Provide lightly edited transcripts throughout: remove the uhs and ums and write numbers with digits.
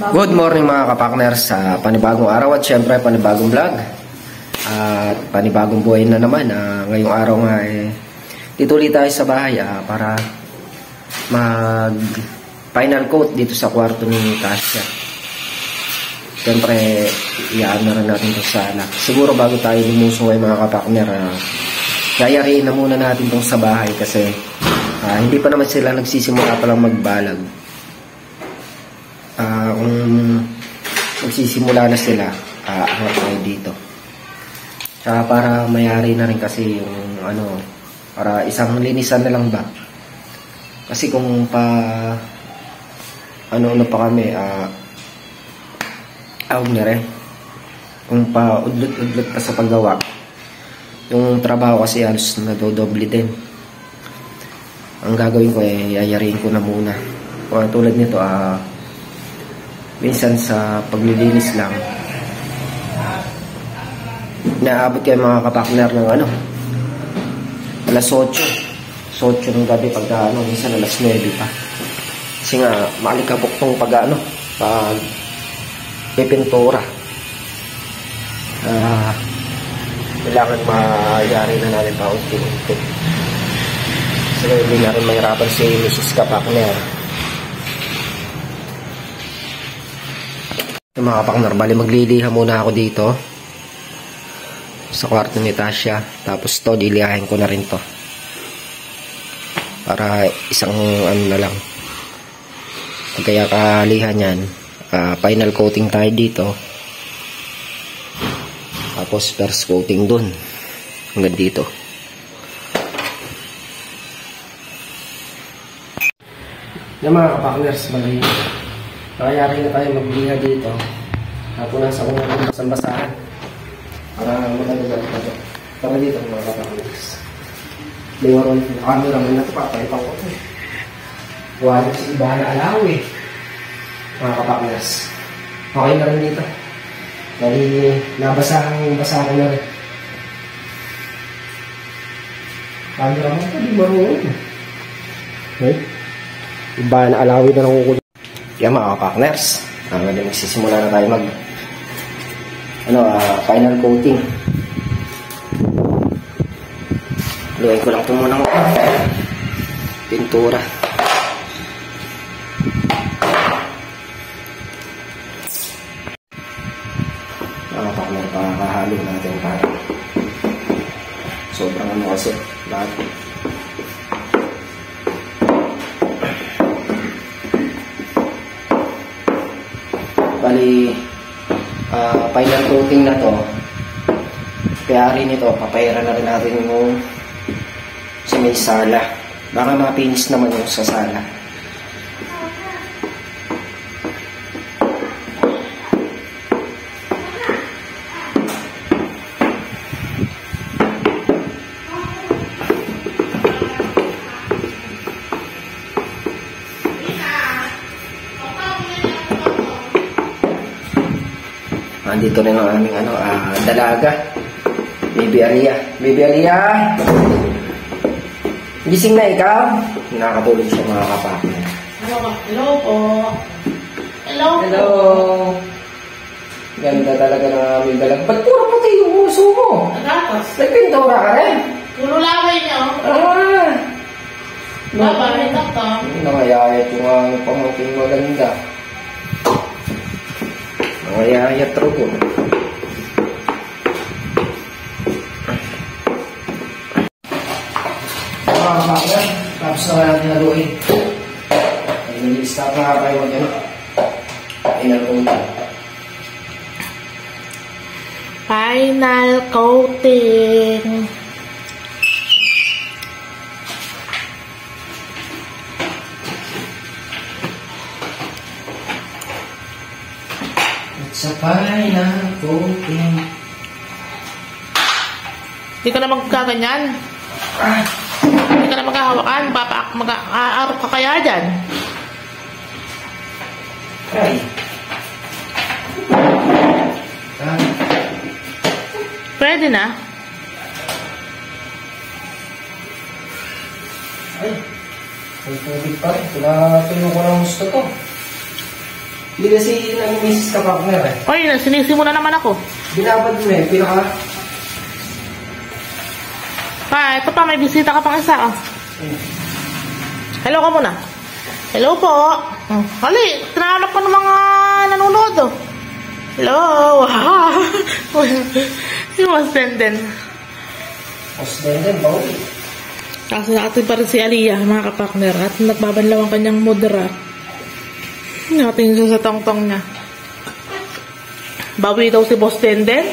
Good morning mga kapakners, sa panibagong araw at syempre panibagong vlog at panibagong buhay na naman. Ngayong araw nga tituloy tayo sa bahay para mag final coat dito sa kwarto ni Tasha. Syempre iyaan na rin natin ito sa sala. Siguro bago tayo lumusong ay mga kapakner, yayariin na muna natin itong sa bahay kasi hindi pa naman sila nagsisimula palang magbalag. Kung magsisimula na sila, angat tayo dito. Tsaka para mayari na rin kasi yung para isang linisan na lang ba. Kasi kung pa ano pa kami, kung pa udlot-udlot pa sa paggawa, yung trabaho kasi halos nadodoble din. Ang gagawin ko yayariin ko na muna. Kung tulad nito, minsan sa paglilinis lang naabot kayo mga kapakner ng alas 8 ng gabi pag minsan alas 9 pa kasi nga malikabok tong pag pipintura. Kailangan mayari na natin pa unti-unti kasi hindi na rin mahirapan si Mrs. Kapakner. Mga kapakner, bali magliliha muna ako dito sa kwarto ni Tasha, tapos to dilihahin ko na rin to para isang na lang. Kaya kalihan yan, final coating tayo dito, tapos first coating dun hanggang dito. Yung mga kapakners, bali nakayari na tayo magliha dito. Napunas ako ng basang-basahan para magagagal ito. Para dito mga kapakners. Liwaron yung camera mo na ito, papayipang ko ito. Wala sa iba na alaw mga kapakners. Okay na rin dito. Dahil nabasahan na rin. Camera mo ito, di marunong. Okay? Iba na alawin na lang kukulit. Yan mga kapakners, magsisimula na tayo mag final coating. Luwain ko lang ito muna ng pintura. Mga kapakner, pakahalo natin para sobrang kasi lahat. Bali, final coating na to. Kaya rin ito, papayara na rin natin yung sa may sala. Baka mapinis naman yung sa sala. Dito rin ang aming dalaga, Baby Alia. Baby Alia, gising na ikaw? Nakakatulog siya mga kapakner. Hello po. Hello. Ganda talaga ng aming dalaga. Ba't puro puti yung uso mo? Tapos? Nagpintura ka rin? Puro laway niyo. Baba, rin takto. Nakayayat yung pamangking maganda. Nakayayat rin ko. Mga kapakner, tapos na natin haluin. Nag-start na tayo final coating. Final coating. Sa final coating. Hindi ka na magkaganyan. Hindi ka na magkahawakan. Mag-aarap ka kaya dyan. Ay. Pwede na. Ay. May tubig pa rin. Tuyo ko ng gusto to. Hindi kasi nag-misis ka partner eh. Oy, sinisi mo na naman ako. Binabad mo eh, pinaka... Ito pa, may bisita ka pang isa. Hello ka muna. Hello po. Hali, tinahanap ko ng mga nanonood. Hello. Si Mas Denden. Mas Denden, bawi. Kaso natin pa rin si Aliyah, mga kapakner. At nagbabanlaw ang kanyang mudra. Natin siya sa tongtong niya. Bawi daw si Boss Denden.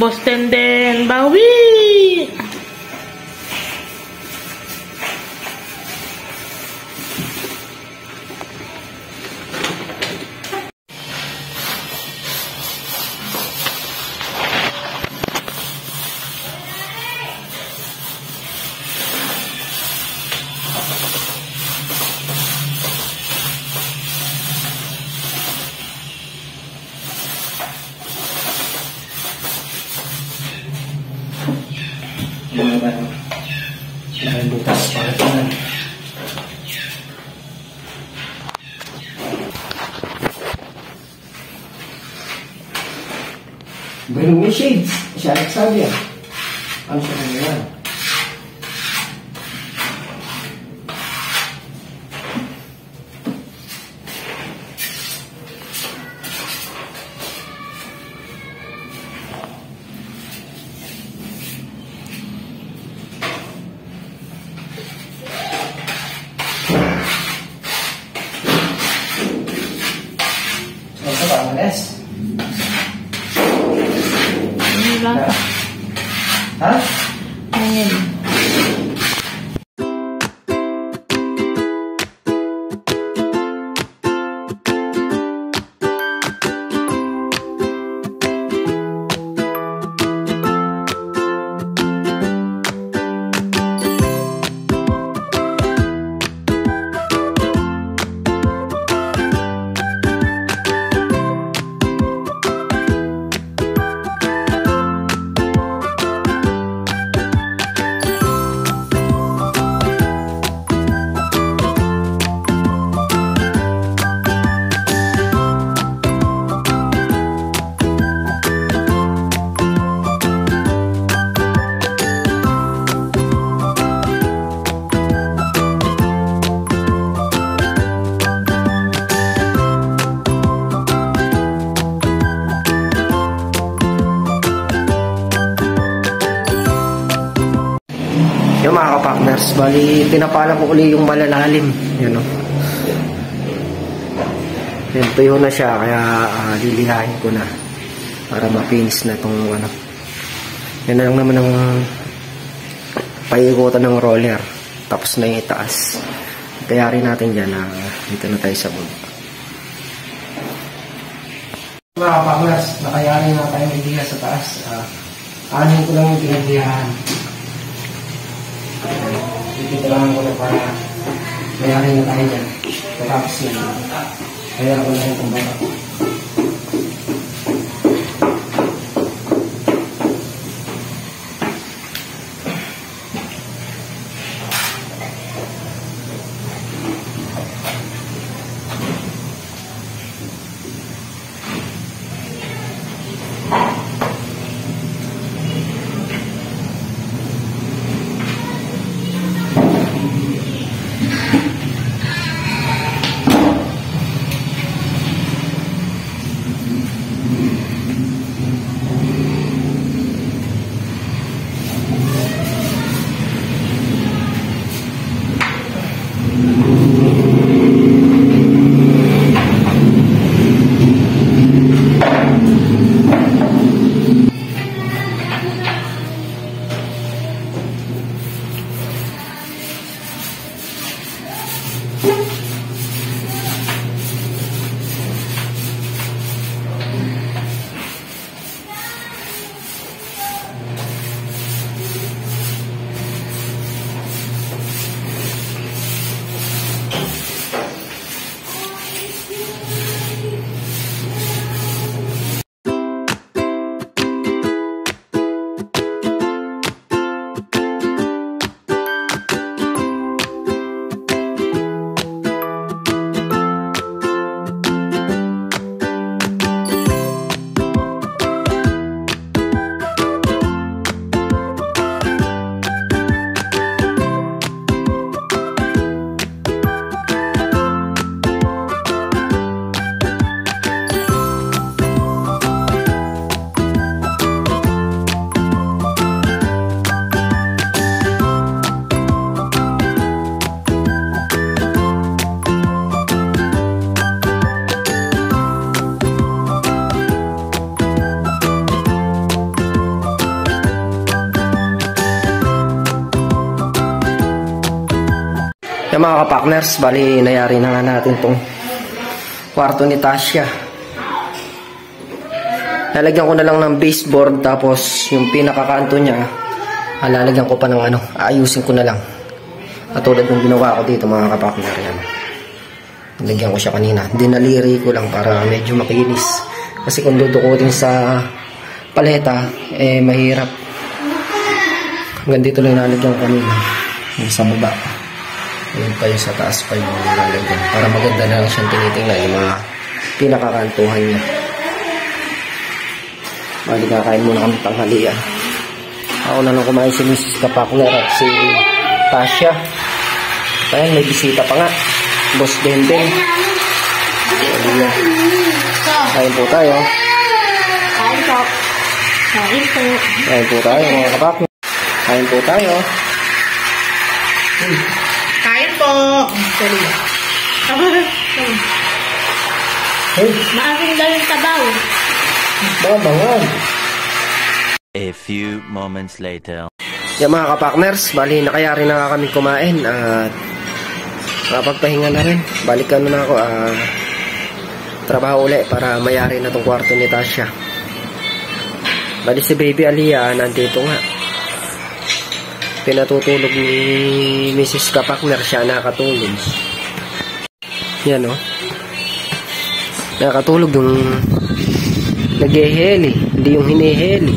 Boss Denden, bawi! Dahil butas para ito. Ganun may shades. Siya nagsabi yan. Ano siya kanya yan? Ito ba, Anes? Ha? Ayan. Yung mga kapakners, bali pinapala ko uli yung malalalim. Yun o. Yan, tuyo na siya, kaya lilihain ko na para mapinis na itong ano. Yan na lang naman ang paikutan ng roller. Tapos na yung itaas. Kaya rin natin dyan na dito na tayo sa baba. Mga kapakners, nakayari na tayo magliha sa taas. Anin ko lang yung pinaglihahan. Ititirahan ko na para bayarin na tayo dyan. Tapos na bayaran ko na yung kumbara. Yung mga kapartners, bali nayari na nga natin tong kwarto ni Tasha. Lalagyan ko na lang ng baseboard, tapos yung pinakakanto niya, lalagyan ko pa ng ano, aayusin ko na lang. Katulad ng ginawa ko dito mga kapartner yan. Nilagyan ko siya kanina. Dinaliri ko lang para medyo makinis. Kasi kung dudukutin sa paleta, mahirap. Hanggang dito lang nalagyan ko kanina. Yung sa baba. Yung pa yung sa taas pa yung nalagyan. Para maganda na lang siyang tinitingnan yung mga pinakakantuhan niya. Bali kakain muna kami tanghalian. Ako na lang kumain si Mrs. Kapakner at si Tasha. Ayan, may bisita pa nga. Boss Dendeng. Kain po tayo. Kain po. Kain po. Kain po tayo mga kapakner. Kain po tayo. Kain po. Sorry. Hey, Maaring daw yung tabaw. babangan. A few moments later. Yan mga kapakners, bali nakayari na nga kami kumain at nakapagpahinga na rin. Balikan na ako, trabaho uli para mayari na tong kwarto ni Tasha. Bali si Baby Aliyah nandito nga. Pinatutulog ni Mrs. Kapakner, siya nakatulog. Yan o. Nakatulog yung nag-eheli, hindi yung hiniheli.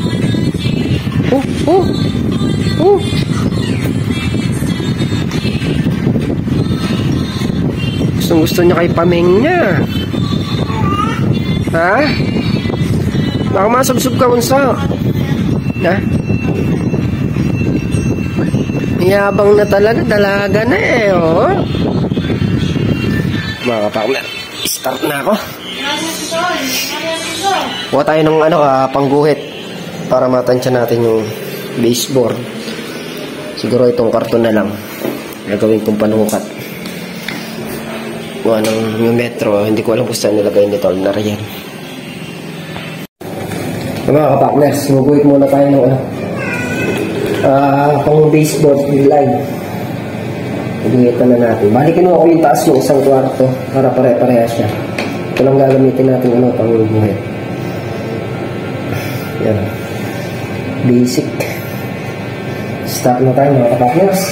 Gusto niya kay pameng niya. Ha? Baka masubsob ka unsa. Ha? Yabang na talaga, dalaga na oh. Mga kapakner, start na ako. Kuha tayo ng pangguhit para matansya natin yung baseboard. Siguro itong karton na lang gagawin kong panukat. Kuha ng yung metro, hindi ko alam kung saan nilagay nito na riyan. Mga kapakners, guguhit muna tayo ng pang baseboard line. Guguhitan na natin. Balikin mo ako yung taas yung isang kwarto para pare-pareha siya. Ito lang gagamitin natin pang guguhit. Yan. Basic. Start na tayo mga kapakners.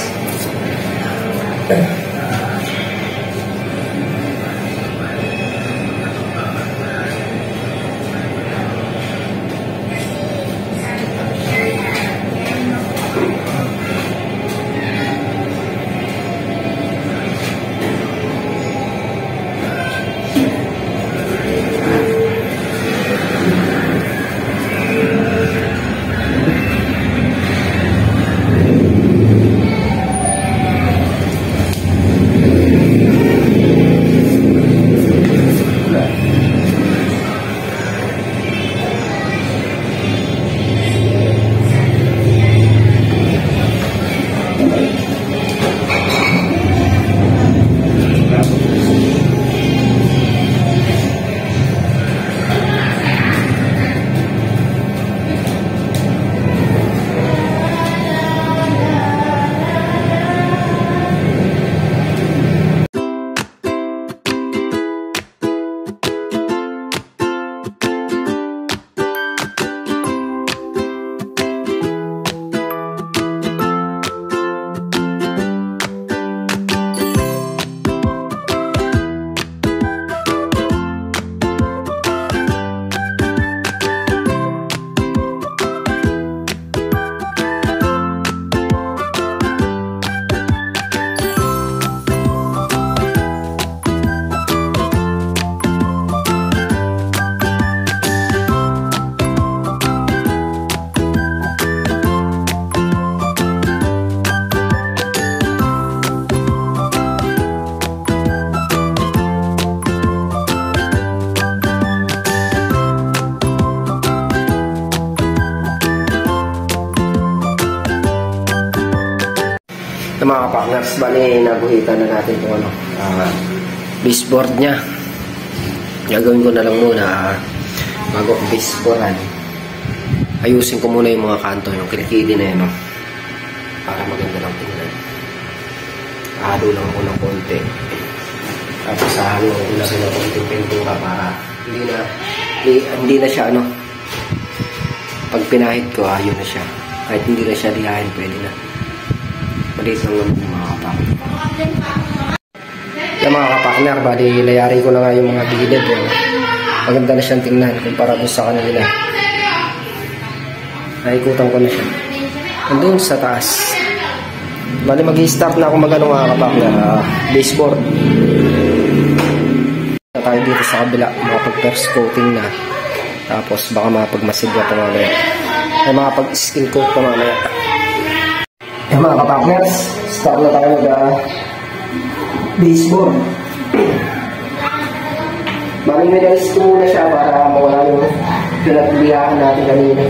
Mga kapakners, bali naguhitan na natin itong baseboard nya. Gagawin ko na lang muna bago ang baseboardan. Ayusin ko muna yung mga kanto, yung kilikili na yan para maganda lang tingnan. halo lang ako ng konti. Tapos halo ko na rin ng konting pintura para hindi na siya pag pinahid ko, yun na siya. Kahit hindi na siya lihain, pwede na. Maliit lang naman yung mga kapakner. Yung mga kapakner, bali layari ko na nga yung mga gilid. Maganda na siyang tingnan kumpara doon sa kanila. Naikutan ko na siya. Nandun sa taas. Bali mag-i-start na ako mga kapakner. Baseboard. Na tayo dito sa kabila. Makapag-first coating na. Tapos baka mapagmasigla pa mamaya. Ay makapag-skin coat pa mamaya. Yung mga kapakners, start na tayo baseboard. Bali minalis ko muna siya para mawala yung pinagbiyahan natin kanina.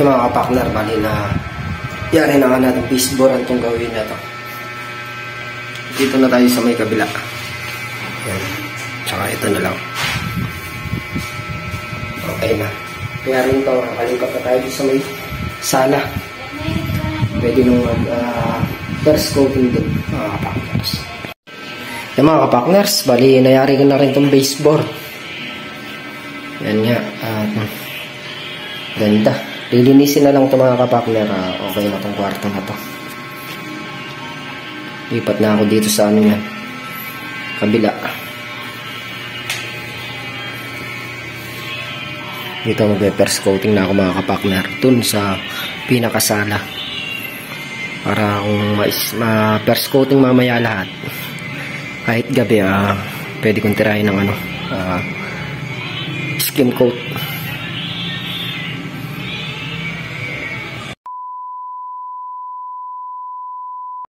Yung mga kapakner, bali na yari na nga natin baseboard ang itong gawin na ito. Dito na tayo sa may kabila. Yan. Tsaka ito na lang. Okay na. Kaya rin ito, nakalipat na tayo sa may sala. Pwede nung first coating din, mga kapakners. Yung mga kapakners, bali nayari ko na rin itong baseboard. Yan nga. Ganda. Lilinisin na lang ito mga kapakner. Okay na itong kwarto na ito. Lipat na ako dito sa ano yan, kabila. Dito mag-first coating na ako mga kapakner dun sa pinakasala. Para kung ma-first coating mamaya lahat. Kahit gabi, pwede kong tirahin ng skin coat.